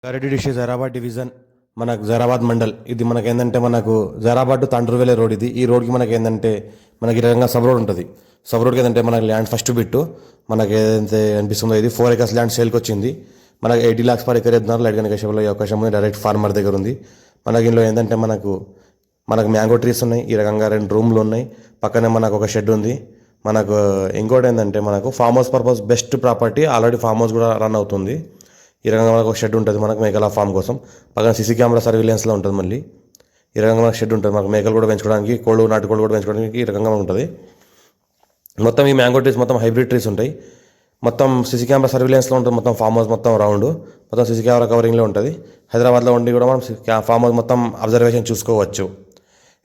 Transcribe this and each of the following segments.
గారెడ్డి district Zaheerabad division మనకు జైరాబాద్ మండల్. ఇది మనకి ఏంటంటే మనకు జైరాబాద్ టు తాండ్రువెల్లి రోడ్. ఈ రోడ్కి మనకి ఏంటంటే మనకి ఈ రకంగా సబ్ రోడ్ ఉంటుంది. సబ్ రోడ్కి ఏంటంటే మనకి ల్యాండ్ ఫస్ట్ బిట్టు మనకి ఏదైతే అనిపిస్తుందో ఇది 4 acres ల్యాండ్ సేల్కి వచ్చింది. మనకి 80 lakhs per acre ఇస్తున్నారు. లైట్ కనికేషన్లో ఈ అవకాశం ఉంది. డైరెక్ట్ ఫార్మర్ దగ్గర ఉంది. మనకి ఇందులో ఏంటంటే మనకు మ్యాంగో ట్రీస్ ఉన్నాయి. ఈ రకంగా 2 రూమ్లు ఉన్నాయి. పక్కనే మనకు ఒక షెడ్ ఉంది. మనకు ఇంకోటి ఏంటంటే మనకు farm house purpose best property. Already farm house కూడా రన్ అవుతుంది. ఈ రకంగా మనకు ఒక షెడ్ ఉంటుంది. మనకు మేకల ఫామ్ కోసం పక్కన సీసీ కెమెరా సర్వేలెన్స్లో ఉంటుంది. మళ్ళీ ఈ రకంగా మనకు షెడ్ ఉంటుంది. మనకు మేకలు కూడా పెంచుకోవడానికి, నాటుకోళ్ళు కూడా పెంచుకోవడానికి ఈ రకంగా ఉంటుంది. మొత్తం ఈ మ్యాంగో ట్రీస్ మొత్తం హైబ్రిడ్ ట్రీస్ ఉంటాయి. మొత్తం సీసీ కెమెరా సర్వేలెన్స్లో ఉంటుంది. మొత్తం ఫామ్ హౌస్ మొత్తం రౌండ్ మొత్తం సీసీ కెమెరా కవరింగ్లో ఉంటుంది. హైదరాబాద్లో ఉండి కూడా మనం ఫామ్ హౌస్ మొత్తం అబ్జర్వేషన్ చూసుకోవచ్చు.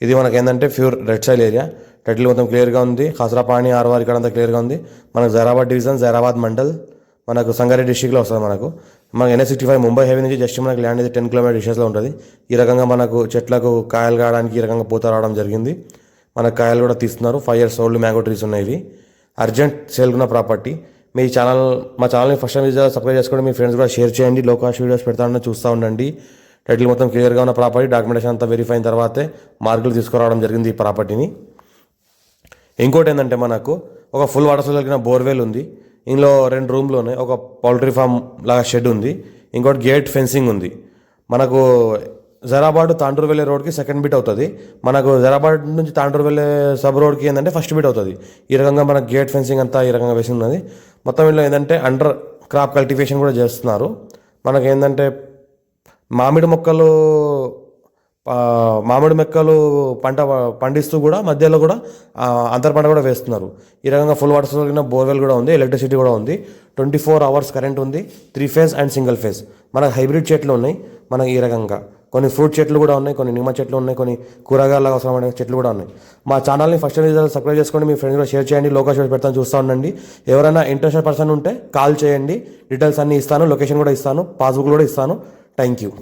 ఇది మనకి ఏంటంటే ప్యూర్ రెడ్ సైల్ ఏరియా. టైటిల్ మొత్తం క్లియర్గా ఉంది. ఖాసరాపాణి ఆర్వార్ ఇక్కడ అంతా క్లియర్గా ఉంది. మనకు జైరాబాద్ డివిజన్, జైరాబాద్ మండల్, మనకు సంగారెడ్డి డిస్ట్రిక్ట్లో వస్తుంది. మనకు NH65 ముంబై హైవే నుంచి జస్ట్ మనకి ల్యాండ్ అయితే 10 km డిస్టెన్స్లో ఉంటుంది. ఈ రకంగా మనకు చెట్లకు కాయలు కావడానికి ఈ రకంగా పూత రావడం జరిగింది. మనకు కాయలు కూడా తీస్తున్నారు. 5 years ఓల్డ్ మ్యాంగో ట్రీస్ ఉన్నాయి. ఇవి అర్జెంట్ సేల్ ఉన్న ప్రాపర్టీ. మా ఛానల్ని ఫస్ట్ టైం సబ్స్క్రైబ్ చేసుకోండి. మీ ఫ్రెండ్స్ కూడా షేర్ చేయండి. లో కాస్ట్ వీడియోస్ పెడతానని చూస్తూ ఉండండి. టైటిల్ మొత్తం క్లియర్గా ఉన్న ప్రాపర్టీ. డాక్యుమెంటేషన్ అంతా వెరిఫై అయిన తర్వాతే మార్కులు తీసుకురావడం జరిగింది ఈ ప్రాపర్టీని. ఇంకోటి ఏంటంటే మనకు ఒక ఫుల్ వాటర్ సోర్స్ కలిగిన బోర్వెల్ ఉంది. ఇందులో 2 రూమ్లు ఉన్నాయి. ఒక పౌల్ట్రీ ఫామ్ లాగా షెడ్ ఉంది. ఇంకోటి గేట్ ఫెన్సింగ్ ఉంది. మనకు జైరాబాద్ తాండ్రువెల్లి రోడ్కి సెకండ్ బిట్ అవుతుంది. మనకు జైరాబాద్ నుంచి తాండ్రువెల్లి సబ్ రోడ్కి ఏంటంటే ఫస్ట్ బిట్ అవుతుంది. ఈ రకంగా మనకు గేట్ ఫెన్సింగ్ అంతా ఈ రకంగా వేసి ఉన్నది. మొత్తం ఇందులో ఏంటంటే అండర్ క్రాప్ కల్టివేషన్ కూడా చేస్తున్నారు. మనకు ఏంటంటే మామిడి మొక్కలు పంట పండిస్తూ కూడా మధ్యలో కూడా అంతర్ పంట కూడా వేస్తున్నారు. ఈ రకంగా ఫుల్ వాటర్ సోర్స్ బోర్వెల్ కూడా ఉంది. ఎలక్ట్రిసిటీ కూడా ఉంది. 24 hours కరెంట్ ఉంది. 3 phase అండ్ సింగిల్ ఫేజ్. మనకు హైబ్రిడ్ చెట్లు ఉన్నాయి. మనకి ఈ రకంగా కొన్ని ఫ్రూట్ చెట్లు కూడా ఉన్నాయి. కొన్ని నిమ్మ చెట్లు ఉన్నాయి. కొన్ని కూరగాయలకు అవసరమైన చెట్లు కూడా ఉన్నాయి. మా ఛానల్ని ఫస్ట్ సబ్స్క్రైబ్ చేసుకోండి. మీ ఫ్రెండ్స్ కూడా షేర్ చేయండి. లోకేష్ పెడతాను చూస్తూ ఉండండి. ఎవరైనా ఇంట్రెస్టెడ్ పర్సన్ ఉంటే కాల్ చేయండి. డీటెయిల్స్ అన్నీ ఇస్తాను. లొకేషన్ కూడా ఇస్తాను. పాస్బుక్ కూడా ఇస్తాను. Thank you.